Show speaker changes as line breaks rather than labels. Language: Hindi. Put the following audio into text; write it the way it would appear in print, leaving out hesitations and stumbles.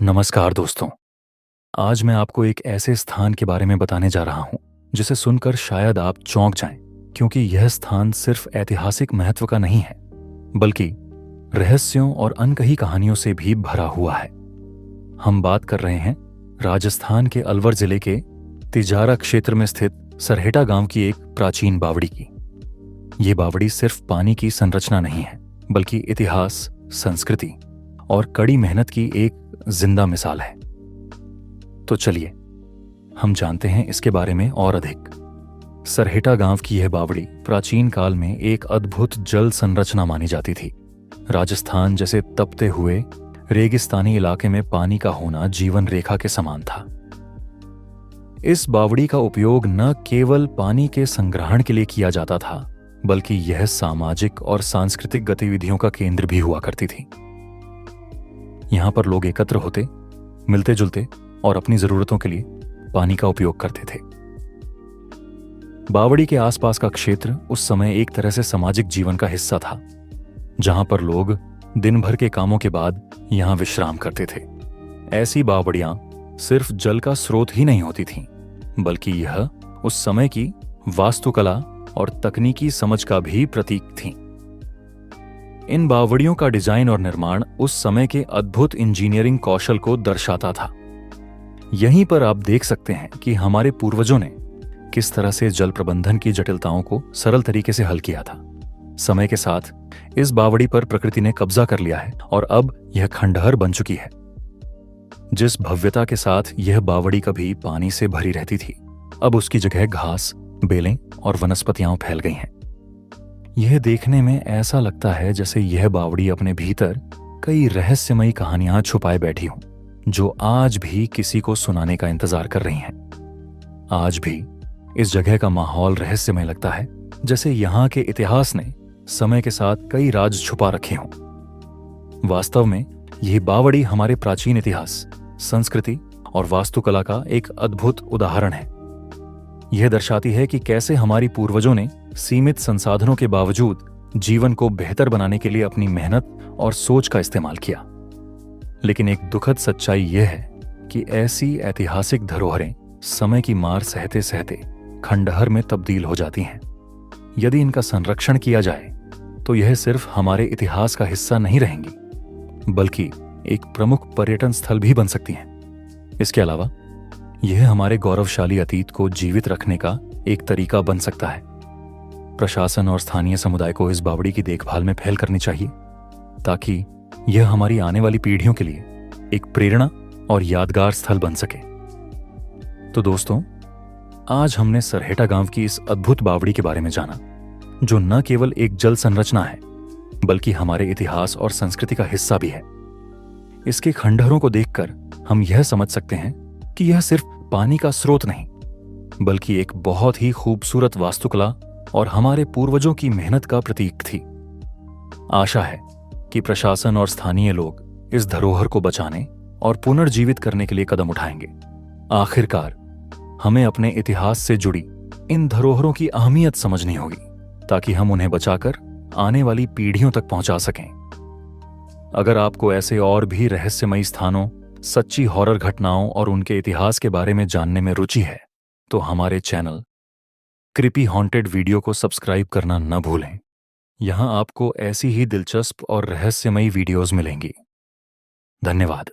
नमस्कार दोस्तों। आज मैं आपको एक ऐसे स्थान के बारे में बताने जा रहा हूं जिसे सुनकर शायद आप चौंक जाएं, क्योंकि यह स्थान सिर्फ ऐतिहासिक महत्व का नहीं है बल्कि रहस्यों और अनकही कहानियों से भी भरा हुआ है। हम बात कर रहे हैं राजस्थान के अलवर जिले के तिजारा क्षेत्र में स्थित सरहेटा गांव की एक प्राचीन बावड़ी की। ये बावड़ी सिर्फ पानी की संरचना नहीं है बल्कि इतिहास, संस्कृति और कड़ी मेहनत की एक जिंदा मिसाल है। तो चलिए हम जानते हैं इसके बारे में और अधिक। सरहेटा गांव की यह बावड़ी प्राचीन काल में एक अद्भुत जल संरचना मानी जाती थी। राजस्थान जैसे तपते हुए रेगिस्तानी इलाके में पानी का होना जीवन रेखा के समान था। इस बावड़ी का उपयोग न केवल पानी के संग्रहण के लिए किया जाता था बल्कि यह सामाजिक और सांस्कृतिक गतिविधियों का केंद्र भी हुआ करती थी। यहां पर लोग एकत्र होते, मिलते जुलते और अपनी जरूरतों के लिए पानी का उपयोग करते थे। बावड़ी के आसपास का क्षेत्र उस समय एक तरह से सामाजिक जीवन का हिस्सा था, जहां पर लोग दिन भर के कामों के बाद यहां विश्राम करते थे। ऐसी बावड़ियां सिर्फ जल का स्रोत ही नहीं होती थीं, बल्कि यह उस समय की वास्तुकला और तकनीकी समझ का भी प्रतीक थीं। इन बावड़ियों का डिजाइन और निर्माण उस समय के अद्भुत इंजीनियरिंग कौशल को दर्शाता था। यहीं पर आप देख सकते हैं कि हमारे पूर्वजों ने किस तरह से जल प्रबंधन की जटिलताओं को सरल तरीके से हल किया था। समय के साथ इस बावड़ी पर प्रकृति ने कब्जा कर लिया है और अब यह खंडहर बन चुकी है। जिस भव्यता के साथ यह बावड़ी कभी पानी से भरी रहती थी, अब उसकी जगह घास, बेलें और वनस्पतियां फैल गई हैं। यह देखने में ऐसा लगता है जैसे यह बावड़ी अपने भीतर कई रहस्यमयी कहानियां छुपाए बैठी हों, जो आज भी किसी को सुनाने का इंतजार कर रही हैं। आज भी इस जगह का माहौल रहस्यमय लगता है, जैसे यहां के इतिहास ने समय के साथ कई राज छुपा रखे हों। वास्तव में यह बावड़ी हमारे प्राचीन इतिहास, संस्कृति और वास्तुकला का एक अद्भुत उदाहरण है। यह दर्शाती है कि कैसे हमारी पूर्वजों ने सीमित संसाधनों के बावजूद जीवन को बेहतर बनाने के लिए अपनी मेहनत और सोच का इस्तेमाल किया। लेकिन एक दुखद सच्चाई यह है कि ऐसी ऐतिहासिक धरोहरें समय की मार सहते सहते खंडहर में तब्दील हो जाती हैं। यदि इनका संरक्षण किया जाए तो यह सिर्फ हमारे इतिहास का हिस्सा नहीं रहेंगी बल्कि एक प्रमुख पर्यटन स्थल भी बन सकती हैं। इसके अलावा यह हमारे गौरवशाली अतीत को जीवित रखने का एक तरीका बन सकता है। प्रशासन और स्थानीय समुदाय को इस बावड़ी की देखभाल में पहल करनी चाहिए ताकि यह हमारी आने वाली पीढ़ियों के लिए एक प्रेरणा और यादगार स्थल बन सके। तो दोस्तों, आज हमने सरहेटा गांव की इस अद्भुत बावड़ी के बारे में जाना, जो न केवल एक जल संरचना है बल्कि हमारे इतिहास और संस्कृति का हिस्सा भी है। इसके खंडहरों को देखकर हम यह समझ सकते हैं कि यह सिर्फ पानी का स्रोत नहीं बल्कि एक बहुत ही खूबसूरत वास्तुकला और हमारे पूर्वजों की मेहनत का प्रतीक थी। आशा है कि प्रशासन और स्थानीय लोग इस धरोहर को बचाने और पुनर्जीवित करने के लिए कदम उठाएंगे। आखिरकार हमें अपने इतिहास से जुड़ी इन धरोहरों की अहमियत समझनी होगी ताकि हम उन्हें बचाकर आने वाली पीढ़ियों तक पहुंचा सकें। अगर आपको ऐसे और भी रहस्यमयी स्थानों, सच्ची हॉरर घटनाओं और उनके इतिहास के बारे में जानने में रुचि है तो हमारे चैनल क्रीपी हॉन्टेड वीडियो को सब्सक्राइब करना न भूलें। यहां आपको ऐसी ही दिलचस्प और रहस्यमयी वीडियोस मिलेंगी। धन्यवाद।